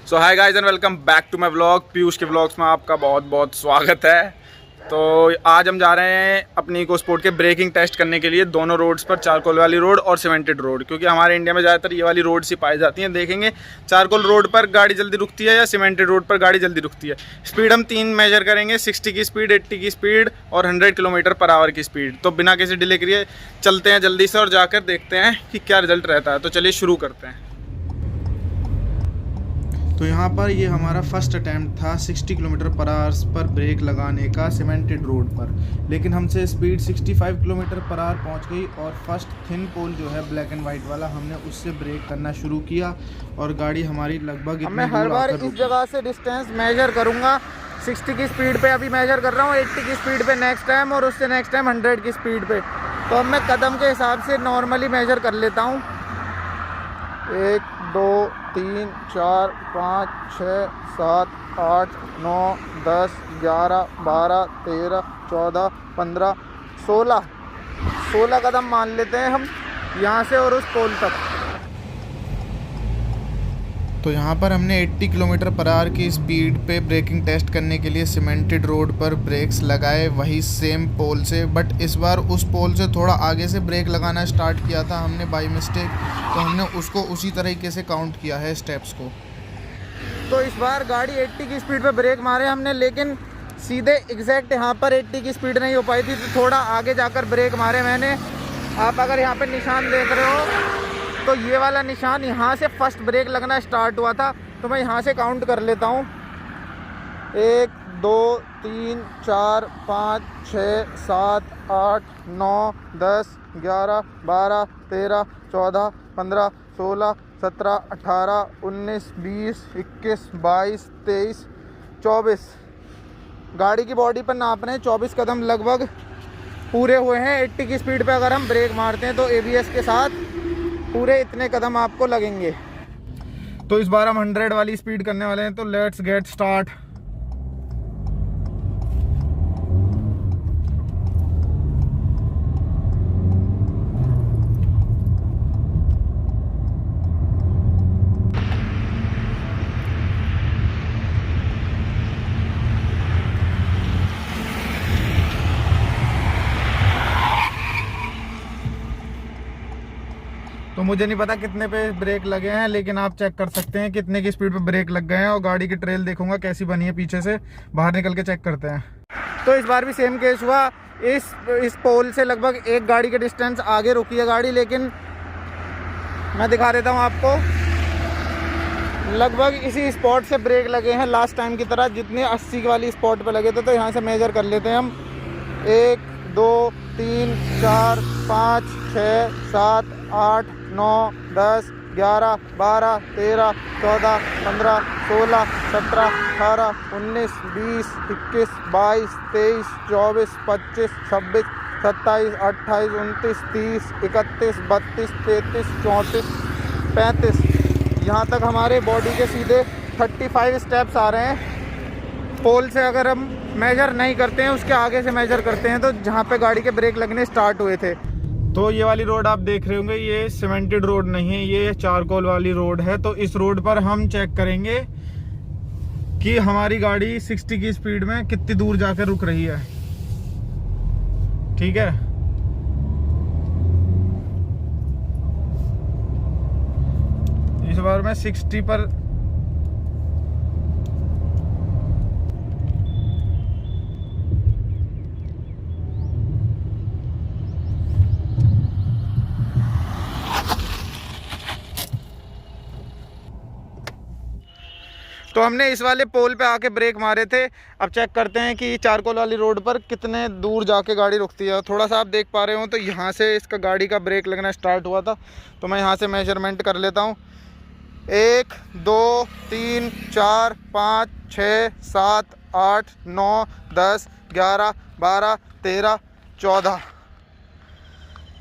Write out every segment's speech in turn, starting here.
So hi guys and welcome back to my vlog. Piyush के vlogs में आपका बहुत बहुत स्वागत है। तो आज हम जा रहे हैं अपनी इको स्पोर्ट के ब्रेकिंग टेस्ट करने के लिए दोनों रोड्स पर, चारकोल वाली रोड और सीमेंटेड रोड, क्योंकि हमारे इंडिया में ज़्यादातर ये वाली रोड्स ही पाई जाती हैं। देखेंगे चारकोल रोड पर गाड़ी जल्दी रुकती है या सीमेंटेड रोड पर गाड़ी जल्दी रुकती है। स्पीड हम 3 मेजर करेंगे, 60 की स्पीड, 80 की स्पीड और 100 किलोमीटर पर आवर की स्पीड। तो बिना किसी डिले करिए चलते हैं जल्दी से और जाकर देखते हैं कि क्या रिजल्ट रहता है। तो चलिए शुरू करते हैं। तो यहाँ पर ये हमारा फर्स्ट अटैम्प्ट था 60 किलोमीटर पर आवर्स पर ब्रेक लगाने का सीमेंटेड रोड पर, लेकिन हमसे स्पीड 65 किलोमीटर पर आवर पहुँच गई और फर्स्ट थिन पोल जो है ब्लैक एंड वाइट वाला, हमने उससे ब्रेक करना शुरू किया और गाड़ी हमारी लगभग मैं हर बार इस जगह से डिस्टेंस मेजर करूँगा। 60 की स्पीड पे अभी मेजर कर रहा हूँ, 80 की स्पीड पे नेक्स्ट टाइम और उससे नेक्स्ट टाइम 100 की स्पीड पे। तो अब मैं कदम के हिसाब से नॉर्मली मेजर कर लेता हूँ। 1 2 3 4 5 6 7 8 9 10 11 12 13 14 15 16 कदम मान लेते हैं हम यहाँ से और उस पोल तक। तो यहाँ पर हमने 80 किलोमीटर पर आवर की स्पीड पे ब्रेकिंग टेस्ट करने के लिए सीमेंटेड रोड पर ब्रेक्स लगाए, वही सेम पोल से, बट इस बार उस पोल से थोड़ा आगे से ब्रेक लगाना स्टार्ट किया था हमने बाई मिस्टेक, तो हमने उसको उसी तरीके से काउंट किया है स्टेप्स को। तो इस बार गाड़ी 80 की स्पीड पे ब्रेक मारे हमने, लेकिन सीधे एग्जैक्ट यहाँ पर 80 की स्पीड नहीं हो पाई थी, तो थोड़ा आगे जाकर ब्रेक मारे मैंने। आप अगर यहाँ पे निशान देख रहे हो तो ये वाला निशान, यहाँ से फर्स्ट ब्रेक लगना स्टार्ट हुआ था। तो मैं यहाँ से काउंट कर लेता हूँ, 1 2 3 4 5 6 7 8 9 10 11 12 13 14 15 16 17 18 19 20 21 22 23 24। गाड़ी की बॉडी पर नाप रहे हैं 24 कदम लगभग पूरे हुए हैं। 80 की स्पीड पे अगर हम ब्रेक मारते हैं तो ABS के साथ पूरे इतने कदम आपको लगेंगे। तो इस बार हम 100 वाली स्पीड करने वाले हैं, तो लेट्स गेट स्टार्ट। तो मुझे नहीं पता कितने पे ब्रेक लगे हैं, लेकिन आप चेक कर सकते हैं कितने की स्पीड पे ब्रेक लग गए हैं। और गाड़ी की ट्रेल देखूंगा कैसी बनी है पीछे से, बाहर निकल के चेक करते हैं। तो इस बार भी सेम केस हुआ। इस पोल से लगभग एक गाड़ी के डिस्टेंस आगे रुकी है गाड़ी, लेकिन मैं दिखा देता हूँ आपको, लगभग इसी स्पॉट से ब्रेक लगे हैं लास्ट टाइम की तरह, जितने 80 वाली स्पॉट पे लगे थे। तो यहाँ से मेजर कर लेते हैं हम, 1 2 3 4 5 6 7 8 9 10 11 12 13 14 15 16 17 18 19 20 21 22 23 24 25 26 27 28 29 30 31 32 33 34 35। यहाँ तक हमारे बॉडी के सीधे 35 स्टेप्स आ रहे हैं। पोल से अगर हम मेजर नहीं करते हैं, उसके आगे से मेजर करते हैं, तो जहाँ पे गाड़ी के ब्रेक लगने स्टार्ट हुए थे। तो ये वाली रोड आप देख रहे होंगे, ये सीमेंटेड रोड नहीं है, ये चारकोल वाली रोड है। तो इस रोड पर हम चेक करेंगे कि हमारी गाड़ी 60 की स्पीड में कितनी दूर जाकर रुक रही है। ठीक है, इस बार मैं 60 पर तो हमने इस वाले पोल पे आके ब्रेक मारे थे। अब चेक करते हैं कि चारकोल वाली रोड पर कितने दूर जाके गाड़ी रुकती है। थोड़ा सा आप देख पा रहे हो तो यहाँ से इसका गाड़ी का ब्रेक लगना स्टार्ट हुआ था, तो मैं यहाँ से मेजरमेंट कर लेता हूँ। 1 2 3 4 5 6 7 8 9 10 11 12 13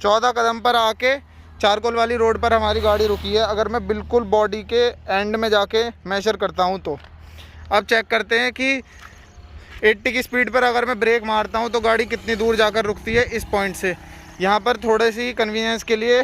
14 कदम पर आके चारकोल वाली रोड पर हमारी गाड़ी रुकी है। अगर मैं बिल्कुल बॉडी के एंड में जाके मेजर करता हूँ तो अब चेक करते हैं कि 80 की स्पीड पर अगर मैं ब्रेक मारता हूँ तो गाड़ी कितनी दूर जाकर रुकती है इस पॉइंट से। यहाँ पर थोड़ी सी कन्वीनियंस के लिए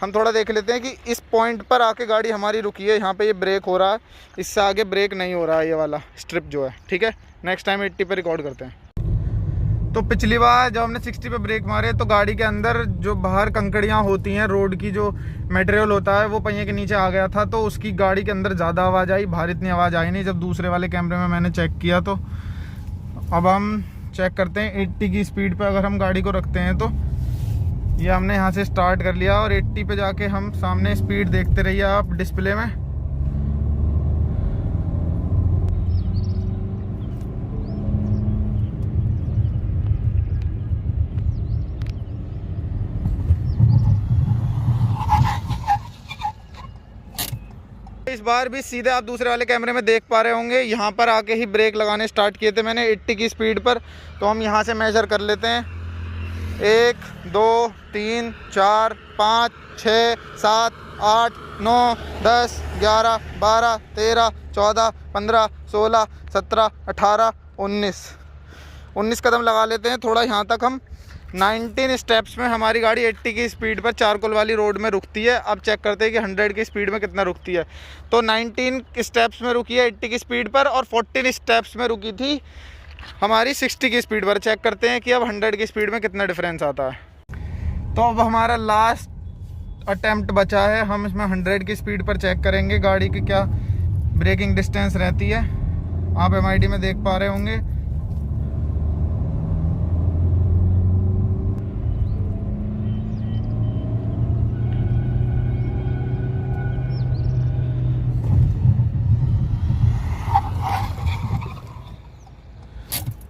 हम थोड़ा देख लेते हैं कि इस पॉइंट पर आके गाड़ी हमारी रुकी है, यहाँ पे ये ब्रेक हो रहा है, इससे आगे ब्रेक नहीं हो रहा है ये वाला स्ट्रिप जो है, ठीक है। नेक्स्ट टाइम 80 पे रिकॉर्ड करते हैं। तो पिछली बार जब हमने 60 पे ब्रेक मारे तो गाड़ी के अंदर जो बाहर कंकड़ियाँ होती हैं, रोड की जो मटेरियल होता है वो पहिए के नीचे आ गया था, तो उसकी गाड़ी के अंदर ज़्यादा आवाज़ आई, बाहर इतनी आवाज़ आई नहीं। जब दूसरे वाले कैमरे में मैंने चेक किया तो अब हम चेक करते हैं 80 की स्पीड पे अगर हम गाड़ी को रखते हैं तो ये हमने यहाँ से स्टार्ट कर लिया और 80 पे जाके हम सामने स्पीड देखते रहिए आप डिस्प्ले में। इस बार भी सीधे आप दूसरे वाले कैमरे में देख पा रहे होंगे, यहाँ पर आके ही ब्रेक लगाने स्टार्ट किए थे मैंने 80 की स्पीड पर। तो हम यहाँ से मेजर कर लेते हैं, 1 2 3 4 5 6 7 8 9 10 11 12 13 14 15 16 17 18 19 कदम लगा लेते हैं। थोड़ा यहाँ तक हम 19 स्टेप्स में हमारी गाड़ी 80 की स्पीड पर चारकोल वाली रोड में रुकती है। अब चेक करते हैं कि 100 की स्पीड में कितना रुकती है। तो 19 स्टेप्स में रुकी है 80 की स्पीड पर और 14 स्टेप्स में रुकी थी हमारी 60 की स्पीड पर। चेक करते हैं कि अब 100 की स्पीड में कितना डिफरेंस आता है। तो अब हमारा लास्ट अटेम्प्ट बचा है, हम इसमें 100 की स्पीड पर चेक करेंगे गाड़ी की क्या ब्रेकिंग डिस्टेंस रहती है। आप MID में देख पा रहे होंगे।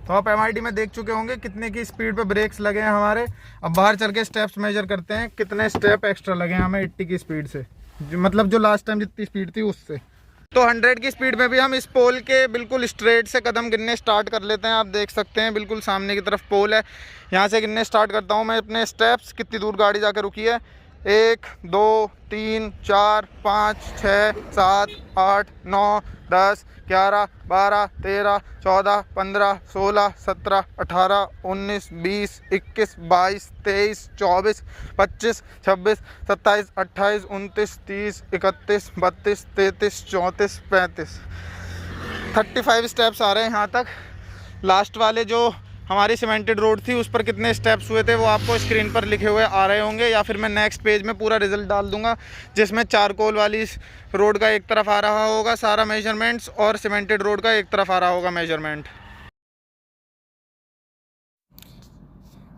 तो आप MID में देख चुके होंगे कितने की स्पीड पे ब्रेक्स लगे हैं हमारे। अब बाहर चल के स्टेप्स मेजर करते हैं, कितने स्टेप एक्स्ट्रा लगे हैं हमें 80 की स्पीड से, मतलब जो लास्ट टाइम जितनी स्पीड थी उससे। तो 100 की स्पीड में भी हम इस पोल के बिल्कुल स्ट्रेट से कदम गिनने स्टार्ट कर लेते हैं। आप देख सकते हैं बिल्कुल सामने की तरफ पोल है, यहाँ से गिनने स्टार्ट करता हूँ मैं अपने स्टेप्स, कितनी दूर गाड़ी जाकर रुकी है। 1 2 3 4 5 6 7 8 9 10 11 12 13 14 15 16 17 18 19 20 21 22 23 24 25 26 27 28 29 30 31 32 33 34 35 35 स्टेप्स आ रहे हैं यहाँ तक। लास्ट वाले जो हमारी सीमेंटेड रोड थी उस पर कितने स्टेप्स हुए थे वो आपको स्क्रीन पर लिखे हुए आ रहे होंगे, या फिर मैं नेक्स्ट पेज में पूरा रिजल्ट डाल दूंगा जिसमें चारकोल वाली रोड का एक तरफ आ रहा होगा सारा मेजरमेंट्स और सीमेंटेड रोड का एक तरफ आ रहा होगा मेजरमेंट।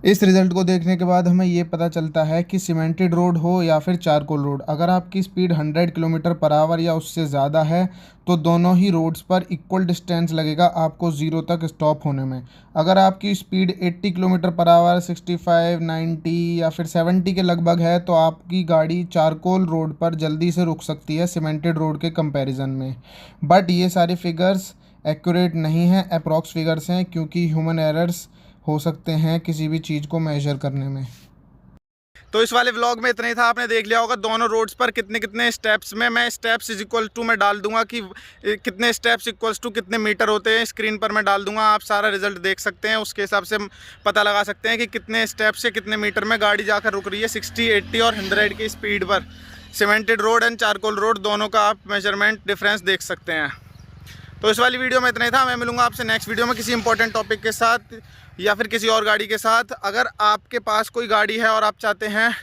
इस रिज़ल्ट को देखने के बाद हमें ये पता चलता है कि सीमेंटेड रोड हो या फिर चारकोल रोड, अगर आपकी स्पीड 100 किलोमीटर पर आवर या उससे ज़्यादा है तो दोनों ही रोड्स पर इक्वल डिस्टेंस लगेगा आपको 0 तक स्टॉप होने में। अगर आपकी स्पीड 80 किलोमीटर पर आवर 65, 90 या फिर 70 के लगभग है तो आपकी गाड़ी चारकोल रोड पर जल्दी से रुक सकती है सीमेंटेड रोड के कंपैरिजन में। बट ये सारे फिगर्स एक्यूरेट नहीं हैं, अप्रॉक्स फिगर्स हैं, क्योंकि ह्यूमन एरर्स हो सकते हैं किसी भी चीज़ को मेजर करने में। तो इस वाले व्लॉग में इतना ही था। आपने देख लिया होगा दोनों रोड्स पर कितने कितने स्टेप्स में, मैं स्टेप्स इज इक्वल टू मैं डाल दूंगा कि कितने स्टेप्स इक्वल्स टू कितने मीटर होते हैं, स्क्रीन पर मैं डाल दूंगा। आप सारा रिजल्ट देख सकते हैं, उसके हिसाब से पता लगा सकते हैं कि कितने स्टेप्स से कितने मीटर में गाड़ी जाकर रुक रही है 60, 80 और 100 की स्पीड पर। Cemented road and charcoal road दोनों का आप मेजरमेंट डिफरेंस देख सकते हैं। तो इस वाली वीडियो में इतना ही था। मैं मिलूंगा आपसे नेक्स्ट वीडियो में किसी इंपॉर्टेंट टॉपिक के साथ या फिर किसी और गाड़ी के साथ। अगर आपके पास कोई गाड़ी है और आप चाहते हैं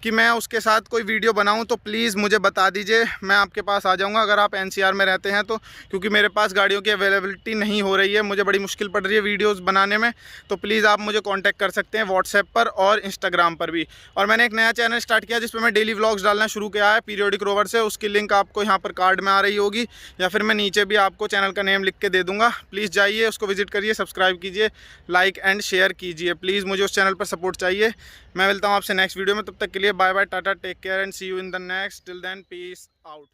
कि मैं उसके साथ कोई वीडियो बनाऊं तो प्लीज़ मुझे बता दीजिए, मैं आपके पास आ जाऊंगा। अगर आप NCR में रहते हैं तो, क्योंकि मेरे पास गाड़ियों की अवेलेबिलिटी नहीं हो रही है, मुझे बड़ी मुश्किल पड़ रही है वीडियोस बनाने में, तो प्लीज़ आप मुझे कांटेक्ट कर सकते हैं व्हाट्सएप पर और इंस्टाग्राम पर भी। और मैंने एक नया चैनल स्टार्ट किया जिस पर मैं डेली व्लॉग्स डालना शुरू किया है पीरियोडिक रोवर से, उसकी लिंक आपको यहाँ पर कार्ड में आ रही होगी या फिर मैं नीचे भी आपको चैनल का नेम लिख के दे दूँगा। प्लीज़ जाइए, उसको विजिट करिए, सब्सक्राइब कीजिए, लाइक एंड शेयर कीजिए। प्लीज़ मुझे उस चैनल पर सपोर्ट चाहिए। मैं मिलता हूँ आपसे नेक्स्ट वीडियो में, तब तक के लिए bye bye, tata, take care and see you in the next. Till then peace out.